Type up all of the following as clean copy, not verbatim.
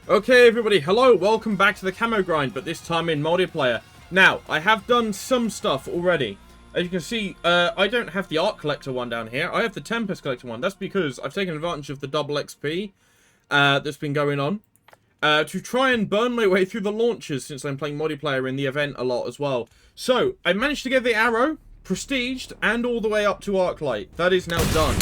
Okay, everybody, hello, welcome back to the Camo grind, but this time in multiplayer. Now, I have done some stuff already. As you can see, I don't have the Arc Collector one down here. I have the Tempest Collector one. That's because I've taken advantage of the double XP that's been going on to try and burn my way through the launches since I'm playing multiplayer in the event a lot as well. So, I managed to get the Arrow, Prestiged, and all the way up to Arclight. That is now done.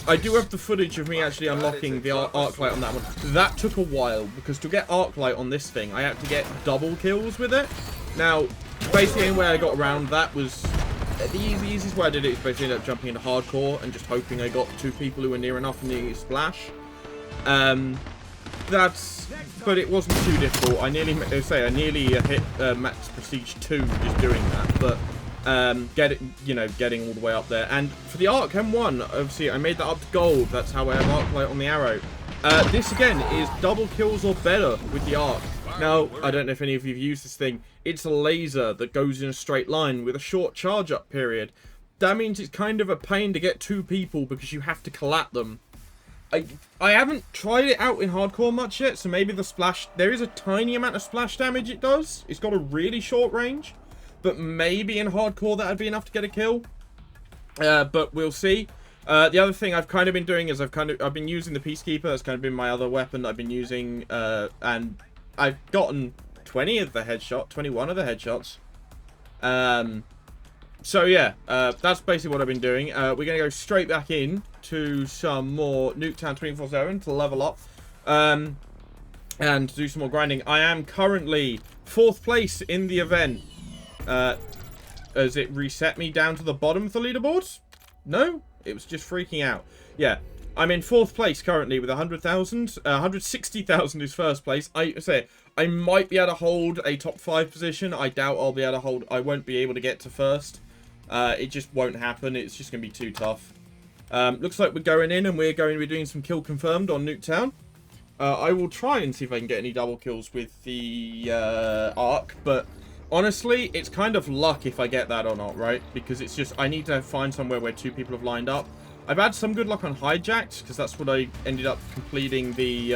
I do have the footage of me actually unlocking the Arclight on that one. That took a while, because to get Arclight on this thing, I had to get double kills with it. Now, basically the only way I got around that was... The easiest way I did it is basically end up jumping into hardcore and just hoping I got two people who were near enough and nearly splash. But it wasn't too difficult. I nearly hit max prestige 2 just doing that, but getting all the way up there. And for the Arc M1, obviously I made that up to gold. That's how I have Arclight on the Arrow. This again is double kills or better with the Arc. Now, I don't know if any of you have used this thing. It's a laser that goes in a straight line with a short charge up period. That means it's kind of a pain to get two people because you have to collat them. I haven't tried it out in hardcore much yet, so maybe the splash... There is a tiny amount of splash damage it does. It's got a really short range. But maybe in hardcore that'd be enough to get a kill. But we'll see. The other thing I've kind of been doing is I've been using the Peacekeeper. That's kind of been my other weapon that I've been using. And I've gotten 20 of the headshot, 21 of the headshots. So yeah, that's basically what I've been doing. We're going to go straight back in to some more Nuketown 24/7 to level up. And do some more grinding. I am currently 4th place in the event. Has it reset me down to the bottom of the leaderboard? No, it was just freaking out. Yeah, I'm in 4th place currently with 100,000. 160,000 is 1st place. I might be able to hold a top 5 position. I doubt I'll be able to hold. I won't be able to get to 1st. It just won't happen. It's just going to be too tough. Looks like we're going in and we're going to be doing some kill confirmed on Nuketown. I will try and see if I can get any double kills with the Arc, but honestly, it's kind of luck if I get that or not, right? Because it's just, I need to find somewhere where two people have lined up. I've had some good luck on hijacked, because that's what I ended up completing the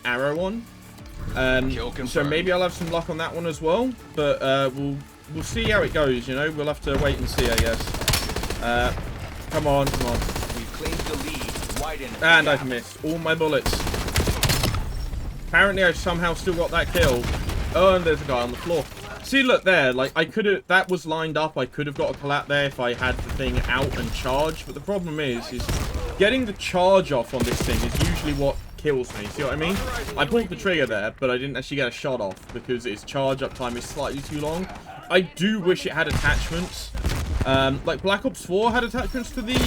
Arrow on. So maybe I'll have some luck on that one as well. But we'll see how it goes, you know? We'll have to wait and see, I guess. Come on, come on. We've claimed the lead. Widen and I've missed all my bullets. Apparently I've somehow still got that kill. Oh, and there's a guy on the floor. See, look there, like, I could have, that was lined up, I could have got a collat there if I had the thing out and charged, but the problem is getting the charge off on this thing is usually what kills me, see what I mean? I pulled the trigger there, but I didn't actually get a shot off, because its charge up time is slightly too long. I do wish it had attachments, like Black Ops 4 had attachments to the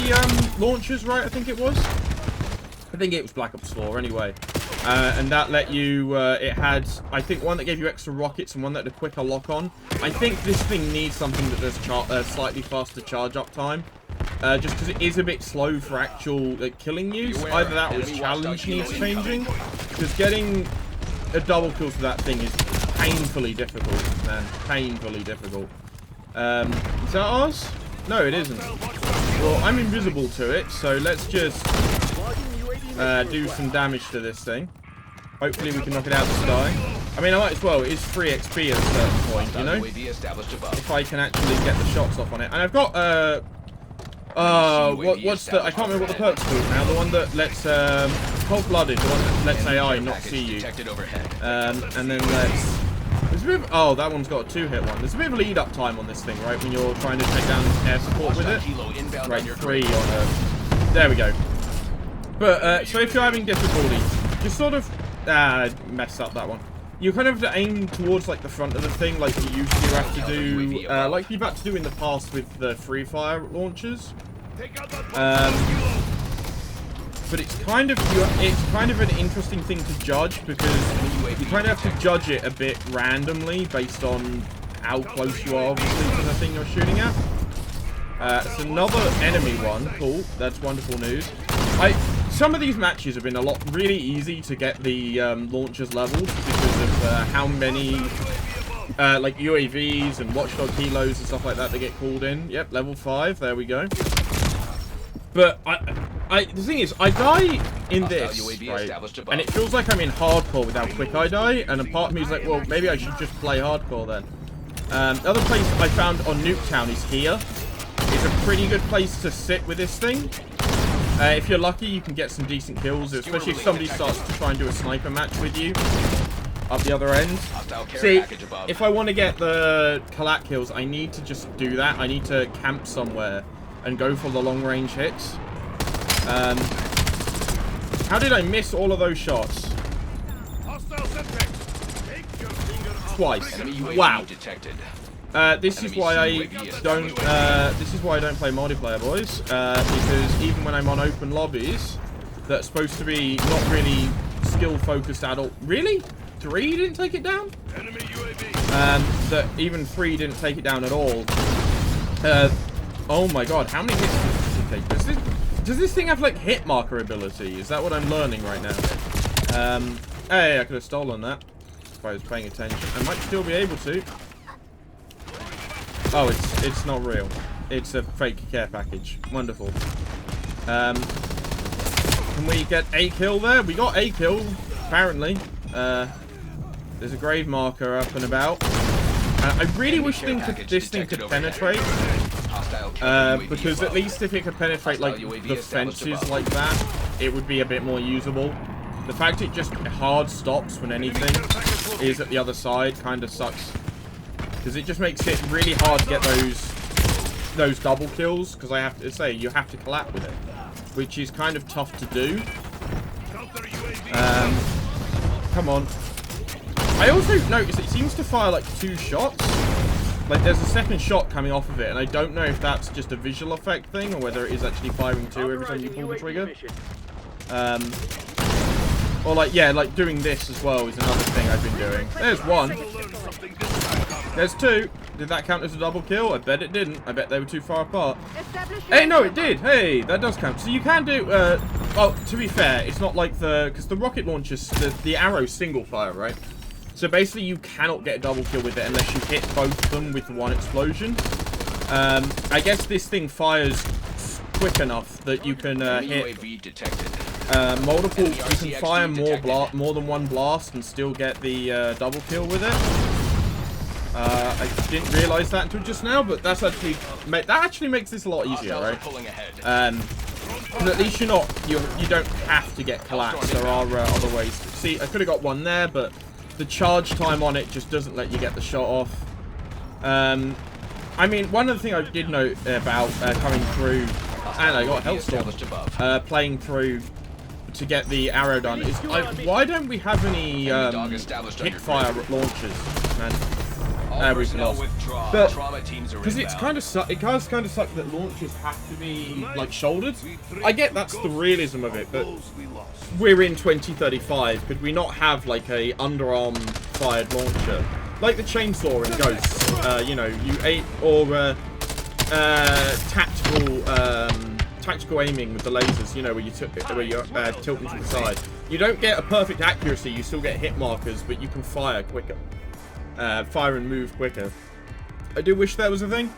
launchers, right, I think it was? I think it was Black Ops 4, anyway. And that let you, it had, I think, one that gave you extra rockets and one that had a quicker lock-on. I think this thing needs something that does slightly faster charge-up time. Just because it is a bit slow for actual killing use. Either that or its challenge needs changing. Because getting a double kill for that thing is painfully difficult, man. Painfully difficult. Is that ours? No, it isn't. Well, I'm invisible to it, so let's just... do some damage to this thing. Hopefully we can knock it out of the sky. I mean, I might as well. It is free XP at a certain point, you know? If I can actually get the shots off on it. And I've got, what's the... I can't remember what the perk's called now. The one that lets, Cold-Blooded. The one that lets AI not see you. And then let's... There's a bit of... Oh, that one's got a 2-hit one. There's a bit of lead-up time on this thing, right? When you're trying to take down air support with it. Right, 3 on a... There we go. But, so if you're having difficulty, you sort of, messed up that one. You kind of have to aim towards, like, the front of the thing, like you usually have to do, like you've had to do in the past with the free fire launchers. But it's kind of an interesting thing to judge, because you kind of have to judge it a bit randomly based on how close you are, obviously, to the thing you're shooting at. It's another enemy one. Cool. That's wonderful news. Some of these matches have been really easy to get the launchers leveled because of how many like UAVs and Watchdog kilos and stuff like that get called in. Yep, level 5. There we go. But the thing is, I die in this, right, and it feels like I'm in hardcore with how quick I die, and a part of me is like, well, maybe I should just play hardcore then. The other place I found on Nuketown is here. It's a pretty good place to sit with this thing. If you're lucky, you can get some decent kills, especially if somebody starts to try and do a sniper match with you up the other end. See, if I want to get the collat kills, I need to just do that. I need to camp somewhere and go for the long-range hits. How did I miss all of those shots? Twice. Wow. This is why I don't. This is why I don't play multiplayer, boys. Because even when I'm on open lobbies, that's supposed to be not really skill-focused at all. Really? 3 didn't take it down? That even 3 didn't take it down at all. Oh my god, how many hits does it take? Does this thing have, like, hit marker ability? Is that what I'm learning right now? Hey, I could have stolen that if I was paying attention. I might still be able to. Oh, it's not real. It's a fake care package. Wonderful. Can we get a kill there? We got a kill, apparently. There's a grave marker up and about. I really wish this thing could penetrate. Because at least if it could penetrate like the fences like that, it would be a bit more usable. The fact it just hard stops when anything is at the other side kind of sucks. Because it just makes it really hard to get those double kills. Because I have to say, you have to collab with it. Which is kind of tough to do. Come on. I also noticed it seems to fire like 2 shots. Like there's a second shot coming off of it. And I don't know if that's just a visual effect thing. Or whether it is actually firing 2 every time you pull the trigger. Or like, yeah, like doing this as well is another thing I've been doing. There's 1. There's 2. Did that count as a double kill? I bet it didn't. I bet they were too far apart. Hey, no, it did. Hey, that does count. So you can do, well, to be fair, it's not like because the rocket launcher's, the arrow's single fire, right? So basically you cannot get a double kill with it unless you hit both of them with 1 explosion. I guess this thing fires quick enough that you can hit multiple, you can fire more than 1 blast and still get the double kill with it. I didn't realise that until just now, but that's actually makes this a lot easier, right? But at least you don't have to get collapsed. There are other ways. See, I could have got 1 there, but the charge time on it just doesn't let you get the shot off. I mean, one of the things I did note about coming through, and I got Hellstorm, playing through to get the arrow done is why don't we have any hip fire launchers, man? We've lost. But because it kind of sucks that launchers have to be like shouldered. I get that's the realism of it, but we're in 2035. Could we not have like a underarm fired launcher, like the chainsaw in Ghosts? You know, or tactical aiming with the lasers. You know, where you're tilting to the side. You don't get a perfect accuracy. You still get hit markers, but you can fire quicker. Fire and move quicker. I do wish that was a thing.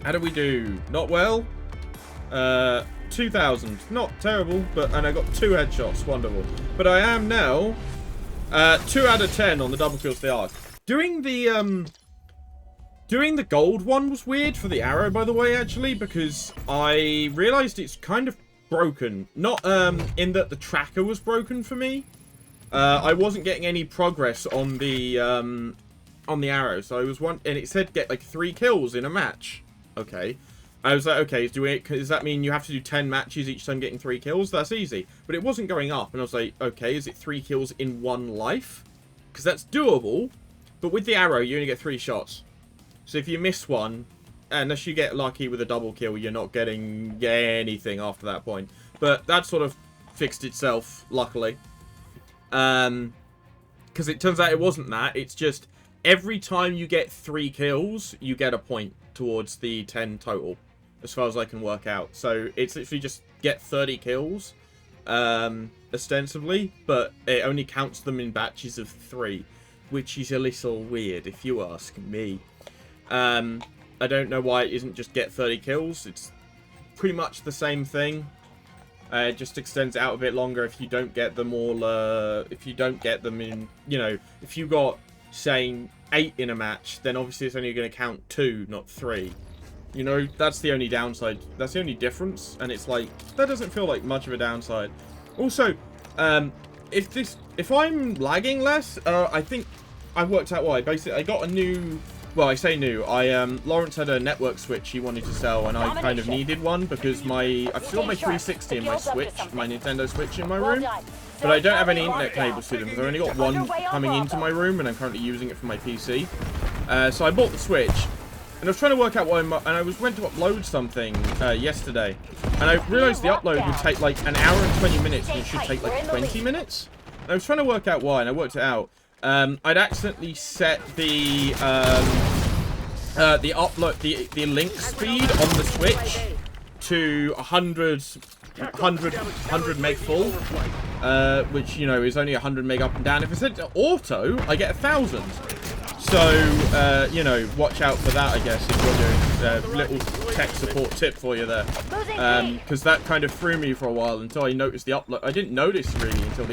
How do we do? Not well. 2,000. Not terrible, and I got 2 headshots. Wonderful. But I am now 2 out of 10 on the double kills they are. Doing the gold one was weird for the arrow, by the way, actually, because I realized it's kind of broken. Not in that the tracker was broken for me. I wasn't getting any progress on the arrow, so I was and it said get like 3 kills in a match. Okay, I was like, okay, does that mean you have to do 10 matches each time getting 3 kills? That's easy, but it wasn't going up, and I was like, okay, is it 3 kills in 1 life? Because that's doable, but with the arrow you only get 3 shots. So if you miss one, unless you get lucky with a double kill, you're not getting anything after that point. But that sort of fixed itself, luckily. Because it turns out it wasn't that. It's just every time you get 3 kills, you get a point towards the 10 total, as far as I can work out. So it's literally just get 30 kills, ostensibly, but it only counts them in batches of 3, which is a little weird, if you ask me. I don't know why it isn't just get 30 kills. It's pretty much the same thing. It just extends it out a bit longer if you don't get them all, if you don't get them in, you know, if you got, say, 8 in a match, then obviously it's only going to count 2, not 3. You know, that's the only downside. That's the only difference, and it's like, that doesn't feel like much of a downside. Also, if I'm lagging less, I think I've worked out why. Basically, I got a new... Well, I say new. Lawrence had a network switch he wanted to sell, and I kind of needed one because I've still got my 360 and my Switch, my Nintendo Switch in my room, but I don't have any internet cables to them because I've only got one coming into my room, and I'm currently using it for my PC. So I bought the Switch, and I was trying to work out why, and I went to upload something yesterday, and I realized the upload would take like an hour and 20 minutes, and it should take like 20 minutes. And I was trying to work out why, and I worked it out. I'd accidentally set the link speed on the Switch to 100 meg full, which, you know, is only 100 meg up and down. If I set it to auto, I get 1,000. So, you know, watch out for that, I guess, if you're doing little tech support tip for you there. Because that kind of threw me for a while until I noticed the upload. I didn't notice really until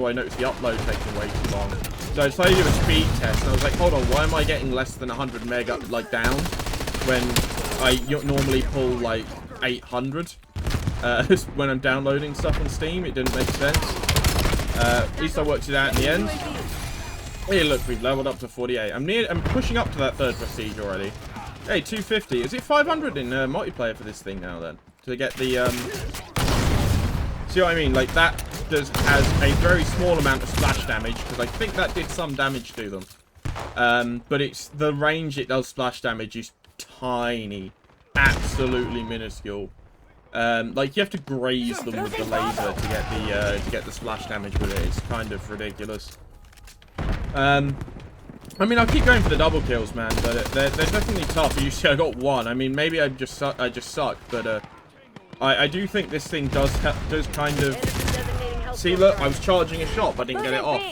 I noticed the upload taking way too long. So I decided to do a speed test, and I was like, hold on, why am I getting less than 100 meg up, like, down when I normally pull like 800 when I'm downloading stuff on Steam? It didn't make sense. At least I worked it out in the end. Hey, look, we've leveled up to 48. I'm pushing up to that 3rd prestige already. Hey, 250. Is it 500 in multiplayer for this thing now, then? To get the, See what I mean? Like, that has a very small amount of splash damage, because I think that did some damage to them. But it's the range it does splash damage is tiny. Absolutely minuscule. Like, you have to graze them with the laser to get the splash damage with it. It's kind of ridiculous. I mean, I'll keep going for the double kills, man, but they're definitely tough. You see, I got 1. I mean, maybe I just suck, but I do think this thing does kind of... See, look, I was charging a shot, but I didn't get it off.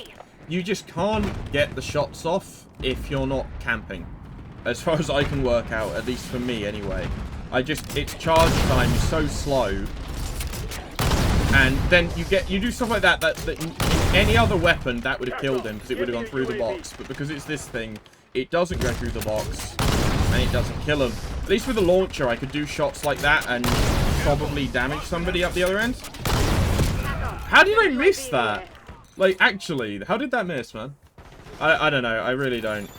You just can't get the shots off if you're not camping, as far as I can work out, at least for me, anyway. Its charge time is so slow. And then you do stuff like that in any other weapon, that would have killed him, because it would have gone through the box. But because it's this thing, it doesn't go through the box, and it doesn't kill him. At least with a launcher, I could do shots like that and probably damage somebody up the other end. How did I miss that? Like, actually, how did that miss, man? I don't know. I really don't.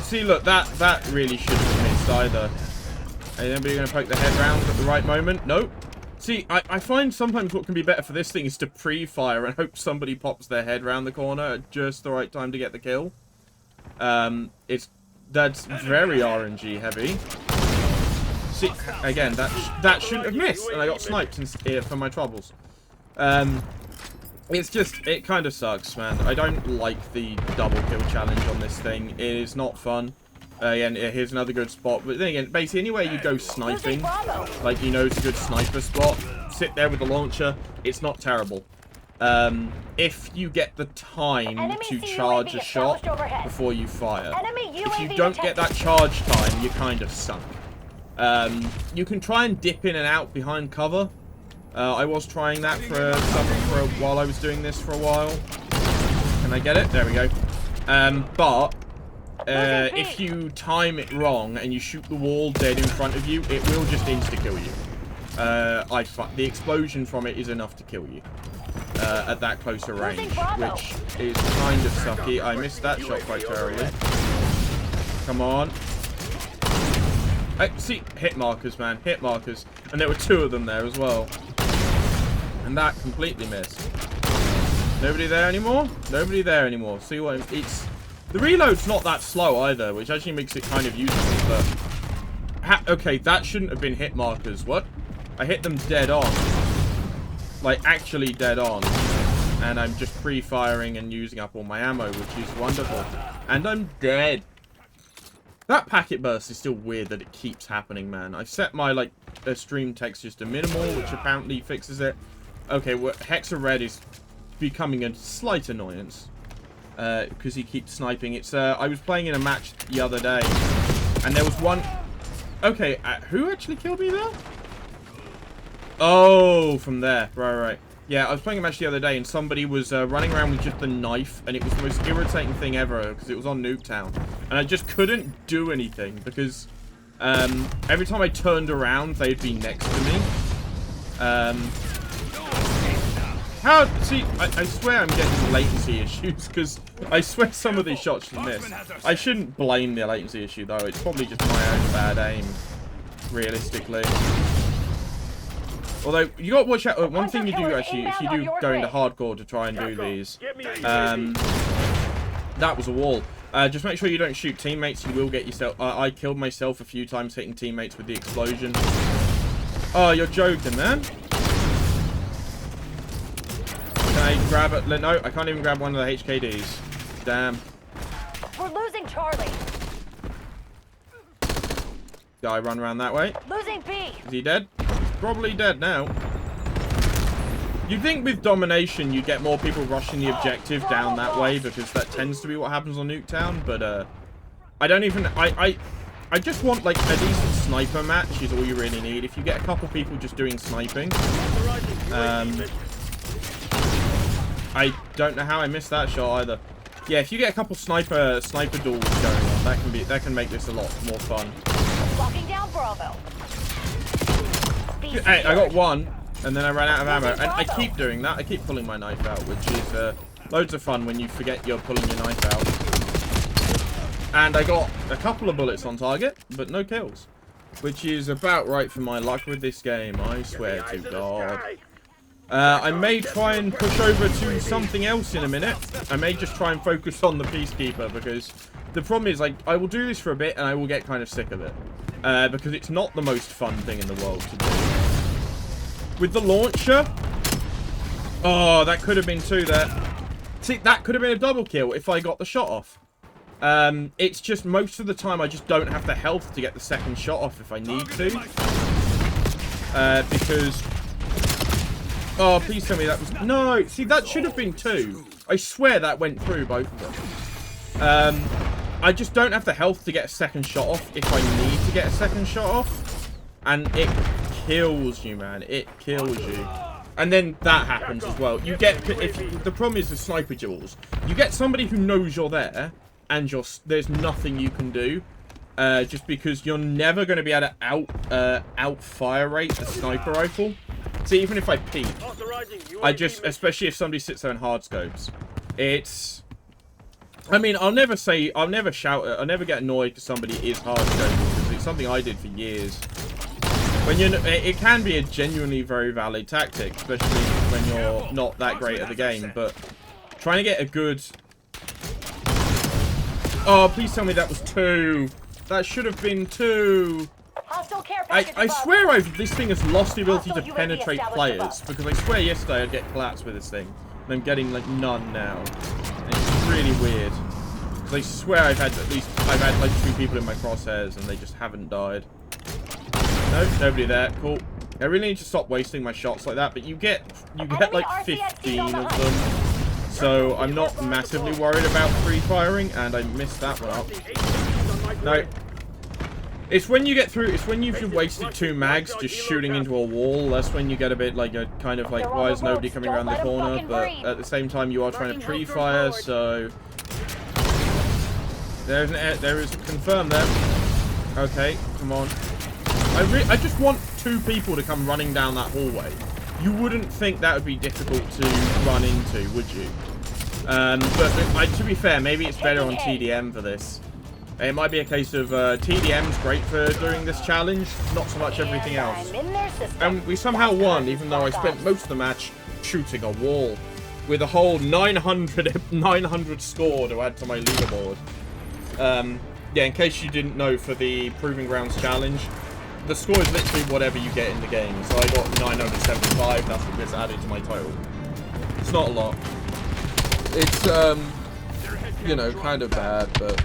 See, look, that really shouldn't have missed either. Is anybody going to poke the head round at the right moment? Nope. See, I find sometimes what can be better for this thing is to pre-fire and hope somebody pops their head round the corner at just the right time to get the kill. That's very RNG heavy. See, again, that shouldn't have missed, and I got sniped for my troubles. It's just, it kind of sucks, man. I don't like the double kill challenge on this thing. It is not fun. Again, here's another good spot. But then again, basically anywhere you go sniping, like, you know, it's a good sniper spot, sit there with the launcher, it's not terrible. If you get the time to charge a shot before you fire. If you don't get that charge time, you're kind of sunk. You can try and dip in and out behind cover. I was trying that while I was doing this for a while. Can I get it? There we go. But if you time it wrong and you shoot the wall dead in front of you, it will just insta-kill you. The explosion from it is enough to kill you at that closer range, which is kind of sucky. I missed that shot quite terribly. Come on. See, hit markers, man. Hit markers. And there were 2 of them there as well. And that completely missed. Nobody there anymore? Nobody there anymore. See what it's... The reload's not that slow either, which actually makes it kind of useful, but... Okay, that shouldn't have been hit markers. What? I hit them dead on. Like, actually dead on. And I'm just pre-firing and using up all my ammo, which is wonderful. And I'm dead. That packet burst is still weird that it keeps happening, man. I've set my, like, stream textures to minimal, which apparently fixes it. Okay, well, Hexa Red is becoming a slight annoyance. Because he keeps sniping. It's, I was playing in a match the other day, and there was one... Okay, who actually killed me there? Oh, from there. Right. Yeah, I was playing a match the other day, and somebody was running around with just the knife, and it was the most irritating thing ever, because it was on Nuketown. And I just couldn't do anything, because every time I turned around, they'd be next to me. See, I swear I'm getting latency issues, because I swear some of these shots should miss. I shouldn't blame the latency issue, though. It's probably just my own bad aim, realistically. Although, you got to watch out. One thing you do, actually, if you do go into hardcore to try and do these, that was a wall. Just make sure you don't shoot teammates. You will get yourself... I killed myself a few times hitting teammates with the explosion. Oh, you're joking, man. Can I grab it? No, I can't even grab one of the HKDs. Damn. We're losing Charlie. Guy run around that way. Losing B. Is he dead? Probably dead now. You'd think with domination you'd get more people rushing the objective down that way, because that tends to be what happens on Nuketown, but I don't even... I just want like a decent sniper match is all you really need. If you get a couple people just doing sniping, I don't know how I missed that shot either. Yeah, if you get a couple sniper duels going on, that can make this a lot more fun. Locking down Bravo. Hey, I got one, and then I ran out of ammo. And I keep doing that. I keep pulling my knife out, which is loads of fun when you forget you're pulling your knife out. And I got a couple of bullets on target, but no kills. Which is about right for my luck with this game, I swear to God. I may try and push over to something else in a minute. I may just try and focus on the Peacekeeper, because the problem is, like, I will do this for a bit and I will get kind of sick of it. Because it's not the most fun thing in the world to do. With the launcher... Oh, that could have been two there. See, that could have been a double kill if I got the shot off. It's just most of the time I just don't have the health to get the second shot off if I need to. Because... Oh, please tell me that was... No, see, that should have been two. I swear that went through both of them. I just don't have the health to get a second shot off if I need to get a second shot off. And it kills you, man. It kills you. And then that happens as well. You get... the problem is with sniper duels. You get somebody who knows you're there, and there's nothing you can do. Just because you're never going to be able to out-fire rate a sniper rifle. See, even if I peek, especially if somebody sits there and hard scopes, it's... I mean, I'll never shout it. I'll never get annoyed because somebody is hard scoping, because it's something I did for years. It can be a genuinely very valid tactic, especially when you're not that great at the game, but trying to get a good... Oh, please tell me that was two. That should have been two. I swear this thing has lost the ability to penetrate players, because I swear yesterday I'd get collapsed with this thing, and I'm getting like none now. And it's really weird. Because I swear I've had like 2 people in my crosshairs and they just haven't died. Nope, nobody there. Cool. I really need to stop wasting my shots like that, but you get like 15 of them. So I'm not massively worried about free firing, and I missed that one up. No. It's when you get through, it's when you've wasted 2 mags just shooting into a wall, that's when you get a bit like a kind of like, why is nobody coming around the corner? But at the same time you are trying to pre-fire, so... there is a confirm there. Okay, come on. I just want 2 people to come running down that hallway. You wouldn't think that would be difficult to run into, would you? But to be fair, maybe it's better on TDM for this. It might be a case of TDM's great for doing this challenge, not so much everything else. And we somehow won, even though I spent most of the match shooting a wall, with a whole 900 score to add to my leaderboard. Yeah, in case you didn't know, for the Proving Grounds challenge, the score is literally whatever you get in the game. So I got 975, that's what gets added to my total. It's not a lot. It's, you know, kind of bad, but...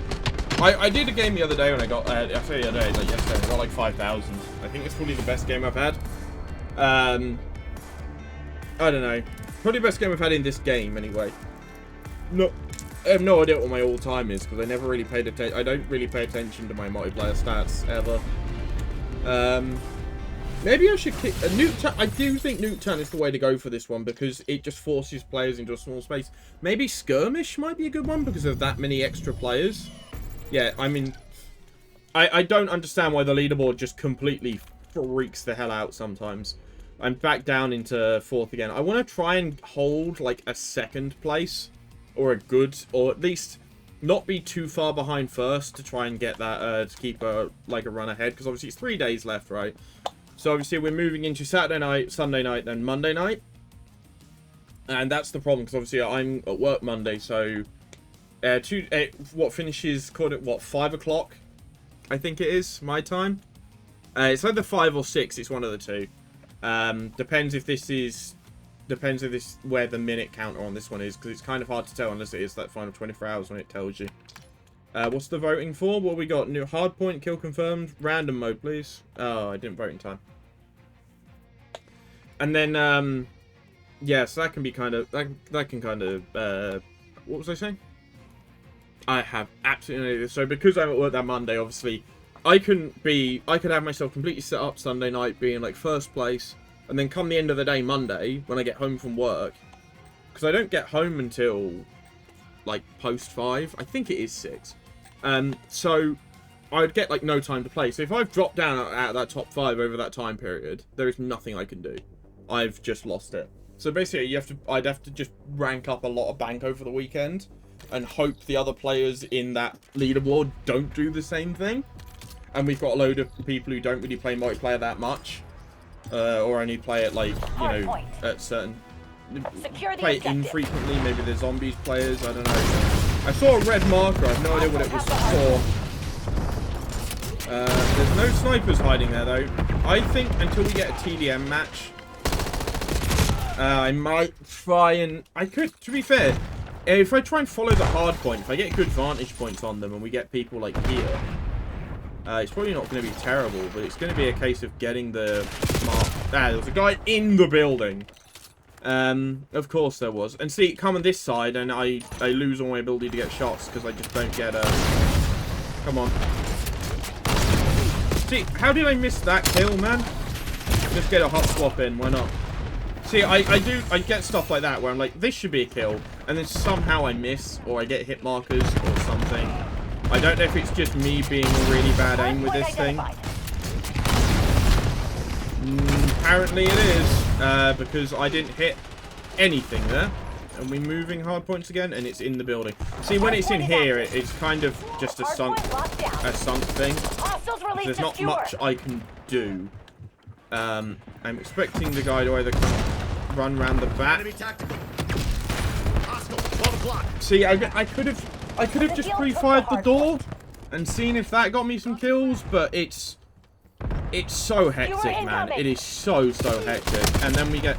I did a game the other day when I got, I say the other day, like yesterday, I got like 5,000. I think it's probably the best game I've had. I don't know. Probably the best game I've had in this game, anyway. No, I have no idea what my all-time is, because I never really paid attention. I don't really pay attention to my multiplayer stats, ever. Maybe I should kick a nuke. I do think nuke turn is the way to go for this one because it just forces players into a small space. Maybe skirmish might be a good one because of that many extra players. Yeah, I mean, I don't understand why the leaderboard just completely freaks the hell out sometimes. I'm back down into 4th again. I want to try and hold like a 2nd place or a good, or at least not be too far behind first to try and get that to keep a run ahead because obviously it's 3 days left, right? So obviously we're moving into Saturday night, Sunday night, then Monday night. And that's the problem, because obviously I'm at work Monday, so... what finishes, called it, what, 5 o'clock? I think it is, my time. It's either 5 or 6, it's one of the two. Depends if this is... Depends if this where the minute counter on this one is, because it's kind of hard to tell unless it is that final 24 hours when it tells you. What's the voting for? What we got? New hardpoint, kill confirmed, random mode, please. Oh, I didn't vote in time. And then, yeah, so that can be kind of, that can kind of, what was I saying? I have absolutely no idea. So because I'm at work that Monday, obviously, I could have myself completely set up Sunday night being like 1st place, and then come the end of the day Monday, when I get home from work, because I don't get home until, like, post 5, I think it is 6. So I would get like no time to play. So if I've dropped down out of that top 5 over that time period, there is nothing I can do. I've just lost it. So basically, I'd have to just rank up a lot of bank over the weekend and hope the other players in that leaderboard don't do the same thing. And we've got a load of people who don't really play multiplayer that much, or only play it like, you know, at certain play it infrequently. Maybe the zombies players. I don't know. I saw a red marker. I have no idea what it was for. There's no snipers hiding there, though. I think until we get a TDM match, I might try and... I could, to be fair, if I try and follow the hard point, if I get good vantage points on them and we get people like here, it's probably not going to be terrible, but it's going to be a case of getting the smart... Ah, there's a guy in the building. Of course there was. And see, come on this side, and I lose all my ability to get shots because I just don't get a... Come on. See, how did I miss that kill, man? Just get a hot swap in, why not? See, I get stuff like that where I'm like, this should be a kill, and then somehow I miss, or I get hit markers or something. I don't know if it's just me being really bad aim with this thing. Apparently it is, because I didn't hit anything there. And we're moving hard points again, and it's in the building. See, when it's in here, it's kind of just a sunk thing. There's not much I can do. I'm expecting the guy to either run around the back. See, I could have just pre-fired the door and seen if that got me some kills, but it's so hectic, man. It is so hectic. And then we get...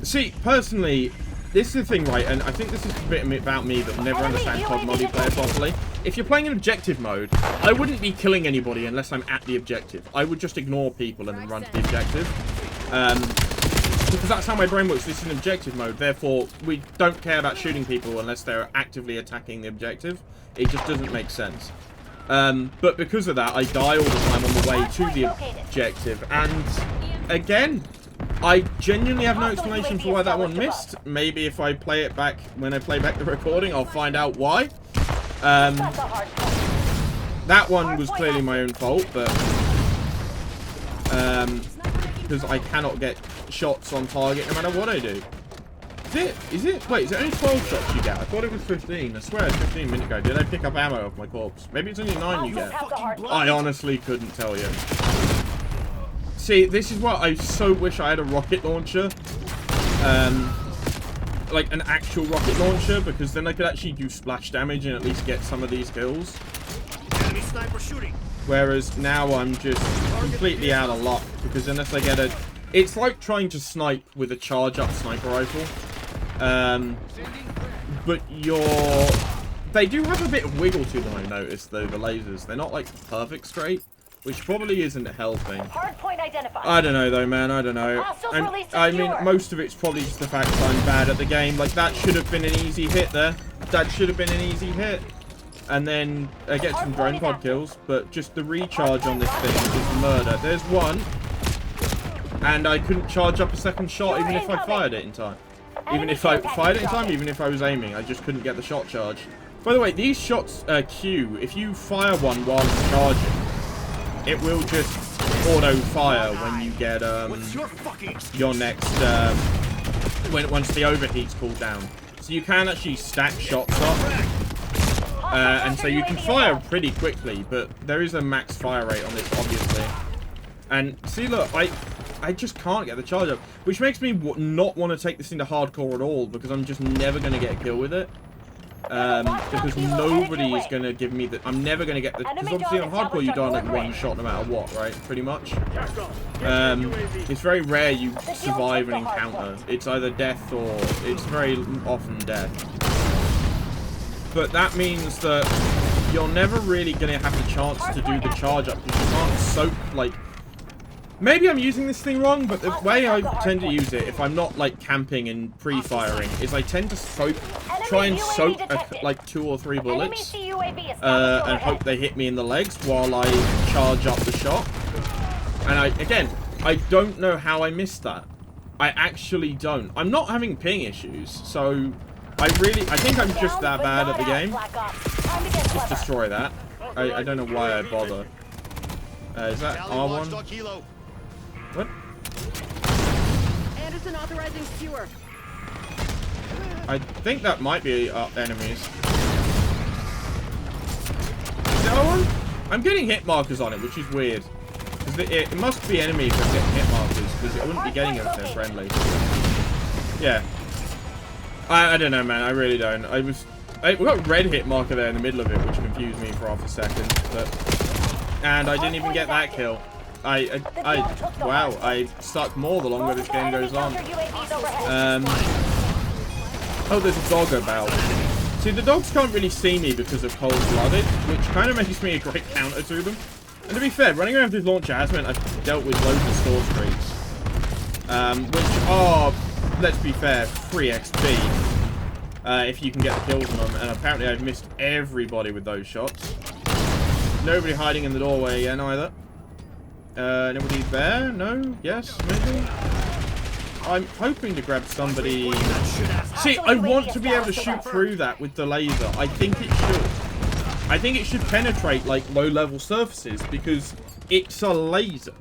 See, personally, this is the thing, right? And I think this is a bit about me that never understand COD multiplayer properly. If you're playing in objective mode, I wouldn't be killing anybody unless I'm at the objective. I would just ignore people and then run to the objective. Because that's how my brain works. This is in objective mode. Therefore, we don't care about shooting people unless they're actively attacking the objective. It just doesn't make sense. But because of that, I die all the time on the way to the objective. And again, I genuinely have no explanation for why that one missed. Maybe if I play it back, when I play back the recording, I'll find out why. That one was clearly my own fault, but because I cannot get shots on target no matter what I do. Is it? Wait, is it only 12 shots you get? I thought it was 15. I swear it's 15 minutes ago. Did I pick up ammo off my corpse? Maybe it's only 9 you get. I honestly couldn't tell you. See, this is what I so wish I had a rocket launcher. Like an actual rocket launcher, because then I could actually do splash damage and at least get some of these kills. Enemy sniper shooting. Whereas now I'm just completely out of luck, because unless I get a... It's like trying to snipe with a charge-up sniper rifle. But they do have a bit of wiggle to them, I noticed, though, the lasers. They're not, like, perfect straight, which probably isn't helping. Hardpoint identified. I don't know, though, man. I don't know. I mean, most of it's probably just the fact that I'm bad at the game. Like, that should have been an easy hit there. That should have been an easy hit. And then I get some drone pod kills, but just the recharge on this thing is murder. There's one. And I couldn't charge up a second shot even if I fired it in time. Even if I fired it in time, even if I was aiming, I just couldn't get the shot charge. By the way, these shots Q, if you fire one while it's charging, it will just auto-fire when you get your next, once the overheat's cooled down. So you can actually stack shots up. And so you can fire pretty quickly, but there is a max fire rate on this, obviously. And see, look, I just can't get the charge up, which makes me not want to take this into hardcore at all, because I'm just never going to get a kill with it. Because nobody is going to give me the... I'm never going to get the... Because obviously on hardcore you die like one shot no matter what, right? Pretty much. It's very rare you survive an encounter. It's either death or... It's very often death. But that means that you're never really going to have the chance to do the charge up, because you can't soak, like... Maybe I'm using this thing wrong, but the way I tend to use it, if I'm not, like, camping and pre-firing, is I tend to try and soak, like, 2 or 3 bullets, and hope they hit me in the legs while I charge up the shot. And again, I don't know how I missed that. I actually don't. I'm not having ping issues, so I think I'm just that bad at the game. Just destroy that. I don't know why I bother. Is that R1? What? Anderson authorizing skewer. I think that might be enemies. Is that R1? I'm getting hit markers on it, which is weird. Because it must be enemies that get hit markers, because I wouldn't be getting them if they're friendly. Yeah. I don't know, man. I really don't. We got a red hit marker there in the middle of it, which confused me for half a second. And I didn't even get that kill. Wow, I suck more the longer this game goes on. Oh, there's a dog about. See, the dogs can't really see me because of cold-blooded, which kind of makes me a great counter to them. And to be fair, running around with this launcher has meant I've dealt with loads of score streaks. Which are, let's be fair, free XP. If you can get the kills on them. And apparently I've missed everybody with those shots. Nobody hiding in the doorway again either. Nobody there? No? Yes? Maybe? I'm hoping to grab somebody... See, I want to be able to shoot through that with the laser. I think it should. I think it should penetrate, like, low-level surfaces, because it's a laser.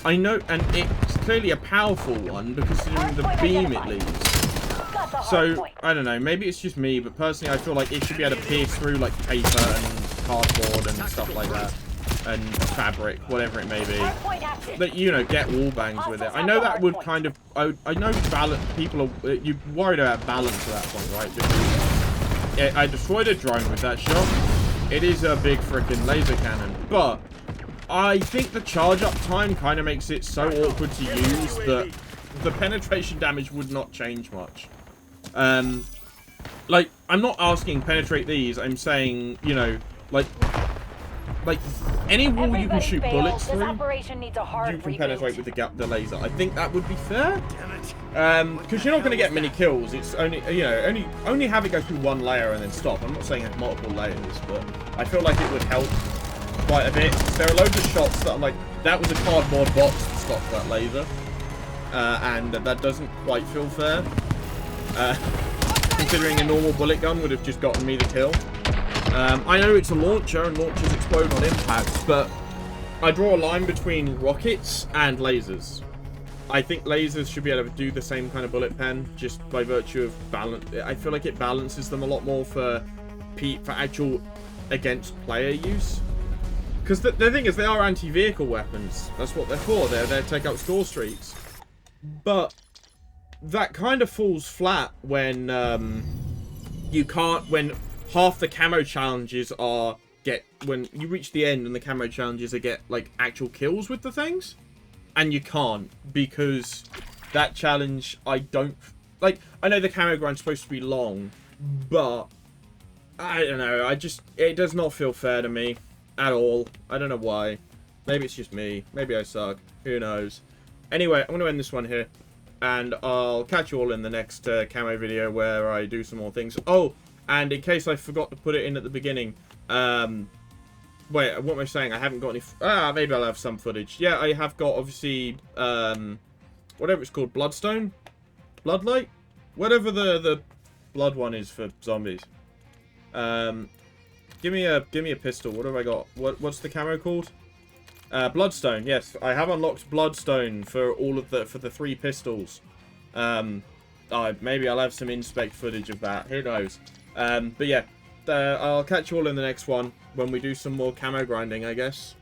I know, and it's clearly a powerful one, because considering the beam it leaves. So, I don't know, maybe it's just me, but personally I feel like it should be able to pierce through, like, paper and cardboard and stuff like that. And fabric, whatever it may be. That, you know, get wall bangs with it. I know that would kind of... I know people are... You're worried about balance at that point, right? Because I destroyed a drone with that shot. It is a big freaking laser cannon. But I think the charge up time kind of makes it so awkward to use that the penetration damage would not change much. Like, I'm not asking penetrate these. I'm saying, you know, like any wall you can shoot bullets through, you can penetrate with the laser. I think that would be fair. Because you're not going to get many kills. It's only, you know, only have it go through one layer and then stop. I'm not saying have multiple layers, but I feel like it would help quite a bit. There are loads of shots that I'm like, that was a cardboard box to stop that laser. And that doesn't quite feel fair. Considering a normal bullet gun would have just gotten me the kill. I know it's a launcher and launchers explode on impact, but I draw a line between rockets and lasers. I think lasers should be able to do the same kind of bullet pen just by virtue of balance. I feel like it balances them a lot more for actual against player use. Because the thing is, they are anti-vehicle weapons. That's what they're for. They're there to take out score streaks. But that kind of falls flat when when half the camo challenges are when you reach the end and the camo challenges are get like actual kills with the things, and you can't because that challenge I don't like. I know the camo grind's supposed to be long, but I don't know. It does not feel fair to me at all. I don't know why. Maybe it's just me. Maybe I suck. Who knows? Anyway, I'm going to end this one here. And I'll catch you all in the next camo video where I do some more things. Oh, and in case I forgot to put it in at the beginning. Wait, what am I saying? I haven't got any... maybe I'll have some footage. Yeah, I have got, obviously, whatever it's called, Bloodstone? Bloodlight? Whatever the blood one is for zombies. Give me a pistol. What have I got? What's the camo called? Bloodstone. Yes, I have unlocked Bloodstone for all of the 3 pistols. Maybe I'll have some inspect footage of that. Who knows? But yeah, I'll catch you all in the next one when we do some more camo grinding, I guess.